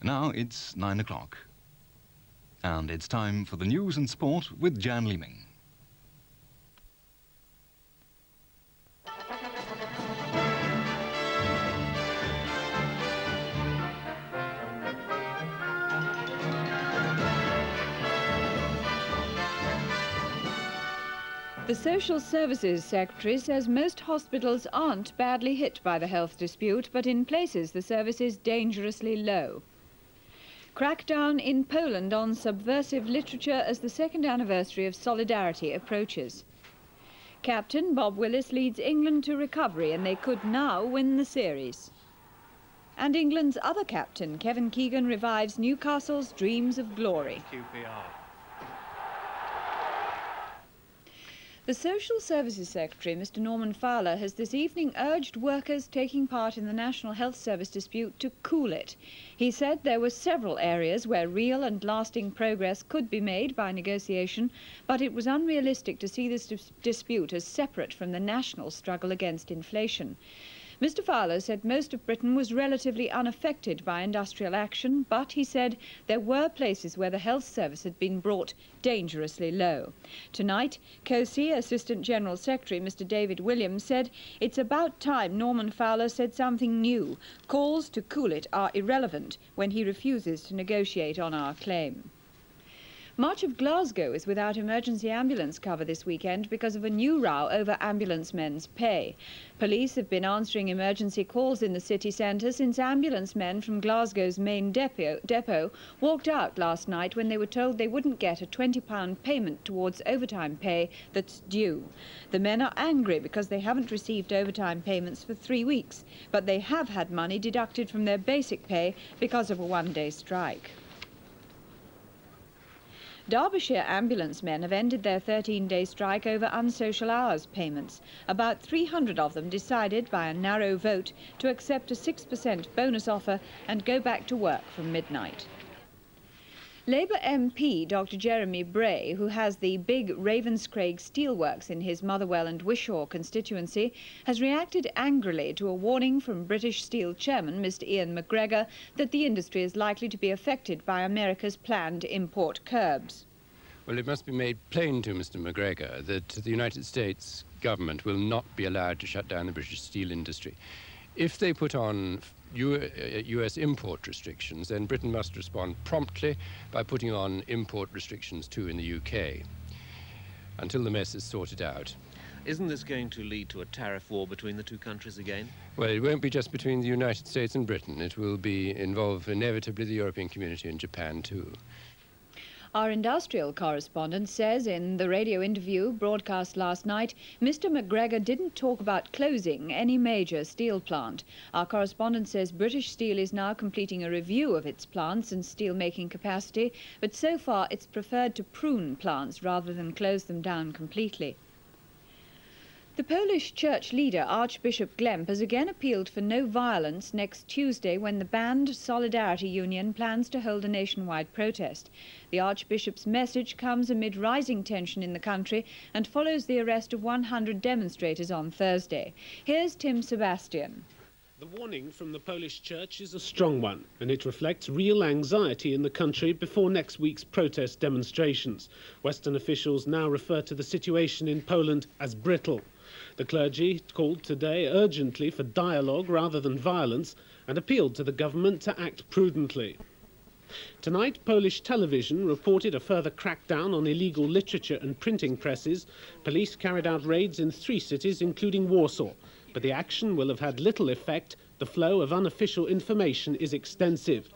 Now it's 9 o'clock. And it's time for the news and sport with Jan Leeming. The Social Services Secretary says most hospitals aren't badly hit by the health dispute, but in places the service is dangerously low. Crackdown in Poland on subversive literature as the second anniversary of Solidarity approaches. Captain Bob Willis leads England to recovery and they could now win the series. And England's other captain, Kevin Keegan, revives Newcastle's dreams of glory. QPR. The Social Services Secretary, Mr. Norman Fowler, has this evening urged workers taking part in the National Health Service dispute to cool it. He said there were several areas where real and lasting progress could be made by negotiation, but it was unrealistic to see this dispute as separate from the national struggle against inflation. Mr. Fowler said most of Britain was relatively unaffected by industrial action, but he said there were places where the health service had been brought dangerously low. Tonight, COSI Assistant General Secretary Mr. David Williams said it's about time Norman Fowler said something new. Calls to cool it are irrelevant when he refuses to negotiate on our claim. Much of Glasgow is without emergency ambulance cover this weekend because of a new row over ambulance men's pay. Police have been answering emergency calls in the city centre since ambulance men from Glasgow's main depot walked out last night when they were told they wouldn't get a £20 payment towards overtime pay that's due. The men are angry because they haven't received overtime payments for 3 weeks, but they have had money deducted from their basic pay because of a one-day strike. Derbyshire ambulance men have ended their 13-day strike over unsocial hours payments. About 300 of them decided by a narrow vote to accept a 6% bonus offer and go back to work from midnight. Labour MP Dr Jeremy Bray, who has the big Ravenscraig steelworks in his Motherwell and Wishaw constituency, has reacted angrily to a warning from British Steel chairman Mr Ian McGregor that the industry is likely to be affected by America's planned import curbs. Well, it must be made plain to Mr McGregor that the United States government will not be allowed to shut down the British steel industry. If they put on US import restrictions, then Britain must respond promptly by putting on import restrictions too in the UK until the mess is sorted out. Isn't this going to lead to a tariff war between the two countries again? Well, it won't be just between the United States and Britain. It will involve inevitably the European community and Japan too. Our industrial correspondent says in the radio interview broadcast last night, Mr McGregor didn't talk about closing any major steel plant. Our correspondent says British Steel is now completing a review of its plants and steel-making capacity, but so far it's preferred to prune plants rather than close them down completely. The Polish church leader, Archbishop Glemp, has again appealed for no violence next Tuesday when the banned Solidarity Union plans to hold a nationwide protest. The Archbishop's message comes amid rising tension in the country and follows the arrest of 100 demonstrators on Thursday. Here's Tim Sebastian. The warning from the Polish church is a strong one, and it reflects real anxiety in the country before next week's protest demonstrations. Western officials now refer to the situation in Poland as brittle. The clergy called today urgently for dialogue rather than violence and appealed to the government to act prudently. Tonight, Polish television reported a further crackdown on illegal literature and printing presses. Police carried out raids in 3 cities, including Warsaw. But the action will have had little effect. The flow of unofficial information is extensive.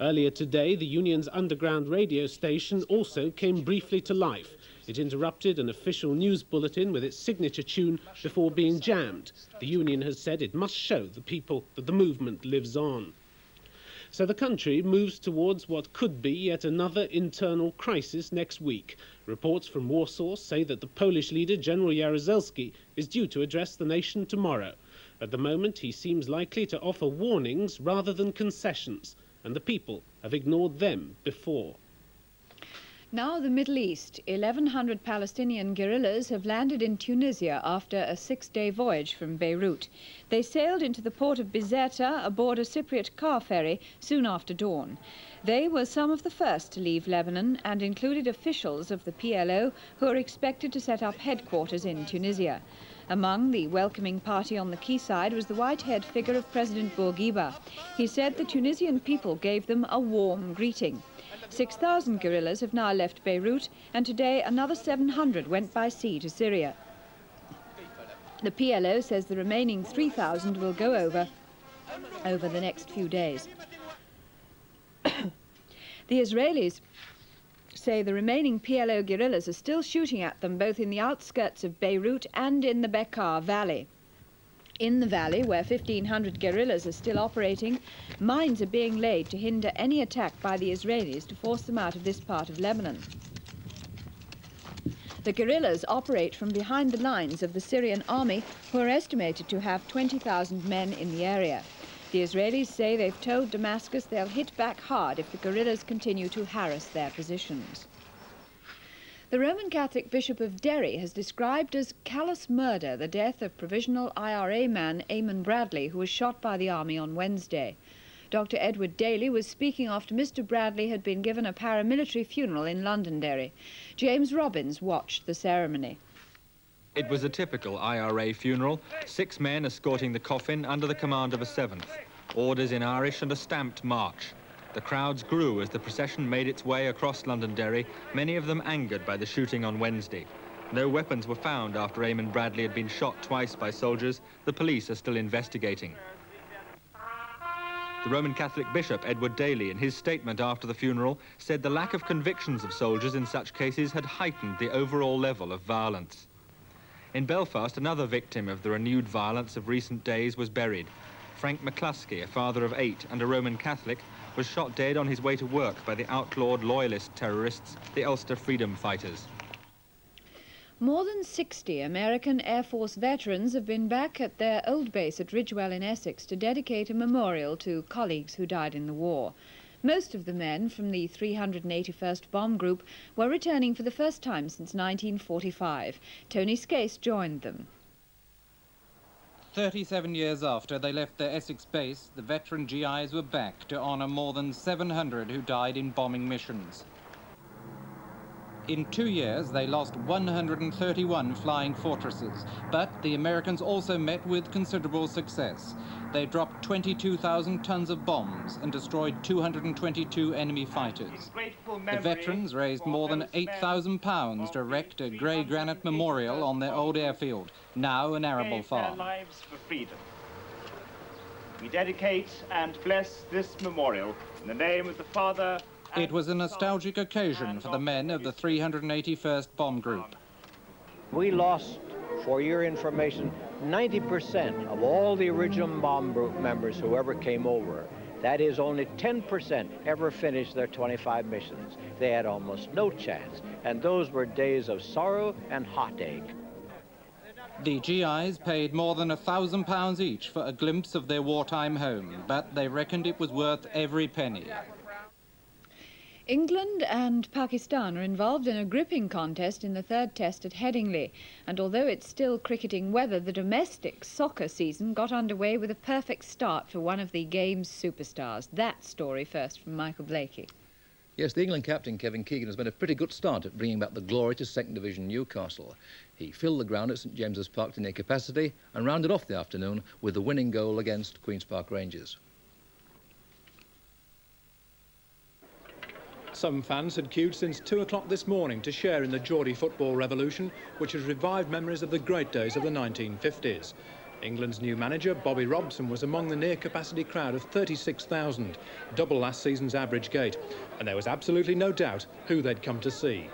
Earlier today, the union's underground radio station also came briefly to life. It interrupted an official news bulletin with its signature tune before being jammed. The union has said it must show the people that the movement lives on. So the country moves towards what could be yet another internal crisis next week. Reports from Warsaw say that the Polish leader, General Jaruzelski, is due to address the nation tomorrow. At the moment, he seems likely to offer warnings rather than concessions, and the people have ignored them before. Now the Middle East. 1,100 Palestinian guerrillas have landed in Tunisia after a 6-day voyage from Beirut. They sailed into the port of Bizerta aboard a Cypriot car ferry soon after dawn. They were some of the first to leave Lebanon and included officials of the PLO who are expected to set up headquarters in Tunisia. Among the welcoming party on the quayside was the white-haired figure of President Bourguiba. He said the Tunisian people gave them a warm greeting. 6,000 guerrillas have now left Beirut, and today another 700 went by sea to Syria. The PLO says the remaining 3,000 will go over the next few days. The Israelis say the remaining PLO guerrillas are still shooting at them both in the outskirts of Beirut and in the Bekaa Valley. In the valley, where 1,500 guerrillas are still operating, mines are being laid to hinder any attack by the Israelis to force them out of this part of Lebanon. The guerrillas operate from behind the lines of the Syrian army, who are estimated to have 20,000 men in the area. The Israelis say they've told Damascus they'll hit back hard if the guerrillas continue to harass their positions. The Roman Catholic Bishop of Derry has described as callous murder the death of provisional IRA man Eamon Bradley, who was shot by the army on Wednesday. Dr. Edward Daly was speaking after Mr. Bradley had been given a paramilitary funeral in Londonderry. James Robbins watched the ceremony. It was a typical IRA funeral, 6 men escorting the coffin under the command of a 7th. Orders in Irish and a stamped march. The crowds grew as the procession made its way across Londonderry, many of them angered by the shooting on Wednesday. No weapons were found after Eamon Bradley had been shot twice by soldiers. The police are still investigating. The Roman Catholic Bishop Edward Daly, in his statement after the funeral, said the lack of convictions of soldiers in such cases had heightened the overall level of violence. In Belfast, another victim of the renewed violence of recent days was buried. Frank McCluskey, a father of 8 and a Roman Catholic, was shot dead on his way to work by the outlawed loyalist terrorists, the Ulster Freedom Fighters. More than 60 American Air Force veterans have been back at their old base at Ridgewell in Essex to dedicate a memorial to colleagues who died in the war. Most of the men from the 381st Bomb Group were returning for the first time since 1945. Tony Skase joined them. 37 years after they left their Essex base, the veteran GIs were back to honour more than 700 who died in bombing missions. In 2 years, they lost 131 flying fortresses, but the Americans also met with considerable success. They dropped 22,000 tons of bombs and destroyed 222 enemy fighters. The veterans raised more than £8,000 to erect a grey granite memorial on their old airfield, now an arable farm. Their lives for freedom. We dedicate and bless this memorial in the name of the Father. It was a nostalgic occasion for the men of the 381st Bomb Group. We lost, for your information, 90% of all the original bomb group members who ever came over. That is, only 10% ever finished their 25 missions. They had almost no chance, and those were days of sorrow and heartache. The GIs paid more than £1,000 each for a glimpse of their wartime home, but they reckoned it was worth every penny. England and Pakistan are involved in a gripping contest in the 3rd test at Headingley, and although it's still cricketing weather, the domestic soccer season got underway with a perfect start for one of the game's superstars. That story first from Michael Blakey. Yes, the England captain, Kevin Keegan, has made a pretty good start at bringing back the glory to 2nd Division Newcastle. He filled the ground at St James's Park to near capacity and rounded off the afternoon with the winning goal against Queen's Park Rangers. Some fans had queued since 2 o'clock this morning to share in the Geordie football revolution, which has revived memories of the great days of the 1950s. England's new manager, Bobby Robson, was among the near-capacity crowd of 36,000, double last season's average gate, and there was absolutely no doubt who they'd come to see.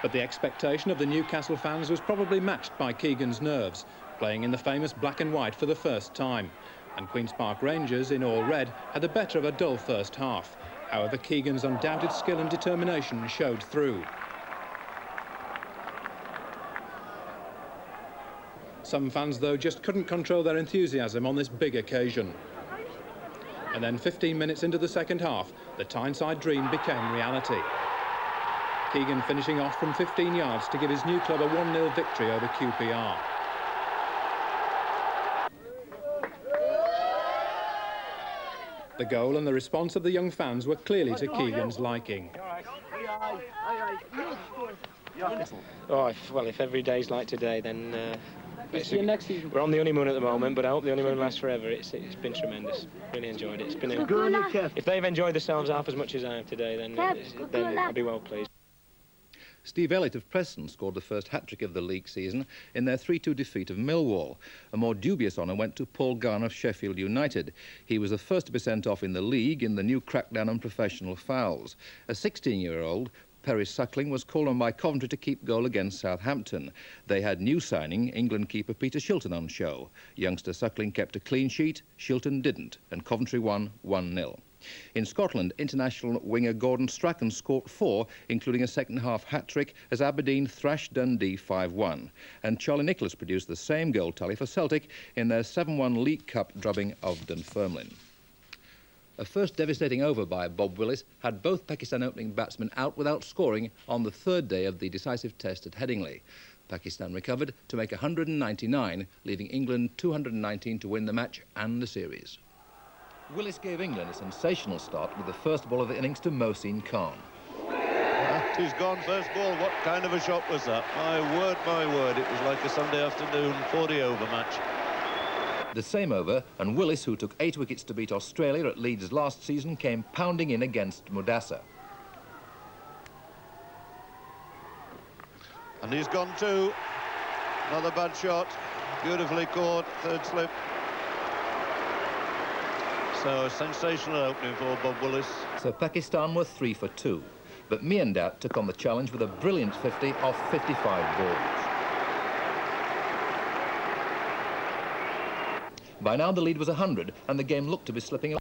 But the expectation of the Newcastle fans was probably matched by Keegan's nerves, playing in the famous black and white for the first time. And Queen's Park Rangers, in all red, had the better of a dull first half. However, Keegan's undoubted skill and determination showed through. Some fans, though, just couldn't control their enthusiasm on this big occasion. And then 15 minutes into the second half, the Tyneside dream became reality. Keegan finishing off from 15 yards to give his new club a 1-0 victory over QPR. The goal and the response of the young fans were clearly to Keegan's liking. Oh, if every day's like today, then we're on the honeymoon at the moment, but I hope the honeymoon lasts forever. It's been tremendous. Really enjoyed it. It's been if they've enjoyed themselves half as much as I have today, then I'll be well pleased. Steve Elliott of Preston scored the first hat-trick of the league season in their 3-2 defeat of Millwall. A more dubious honour went to Paul Garner of Sheffield United. He was the first to be sent off in the league in the new crackdown on professional fouls. A 16-year-old, Perry Suckling, was called on by Coventry to keep goal against Southampton. They had new signing England keeper Peter Shilton on show. Youngster Suckling kept a clean sheet, Shilton didn't, and Coventry won 1-0. In Scotland, international winger Gordon Strachan scored 4, including a second-half hat-trick as Aberdeen thrashed Dundee 5-1. And Charlie Nicholas produced the same goal tally for Celtic in their 7-1 League Cup drubbing of Dunfermline. A first devastating over by Bob Willis had both Pakistan opening batsmen out without scoring on the third day of the decisive test at Headingley. Pakistan recovered to make 199, leaving England 219 to win the match and the series. Willis gave England a sensational start with the first ball of the innings to Mohsin Khan. He's gone first ball. What kind of a shot was that? My word, it was like a Sunday afternoon 40-over match. The same over, and Willis, who took 8 wickets to beat Australia at Leeds last season, came pounding in against Mudassar. And he's gone too. Another bad shot. Beautifully caught, third slip. So a sensational opening for Bob Willis. So Pakistan were 3 for 2, but Miandat took on the challenge with a brilliant 50 off 55 balls. By now the lead was 100 and the game looked to be slipping away.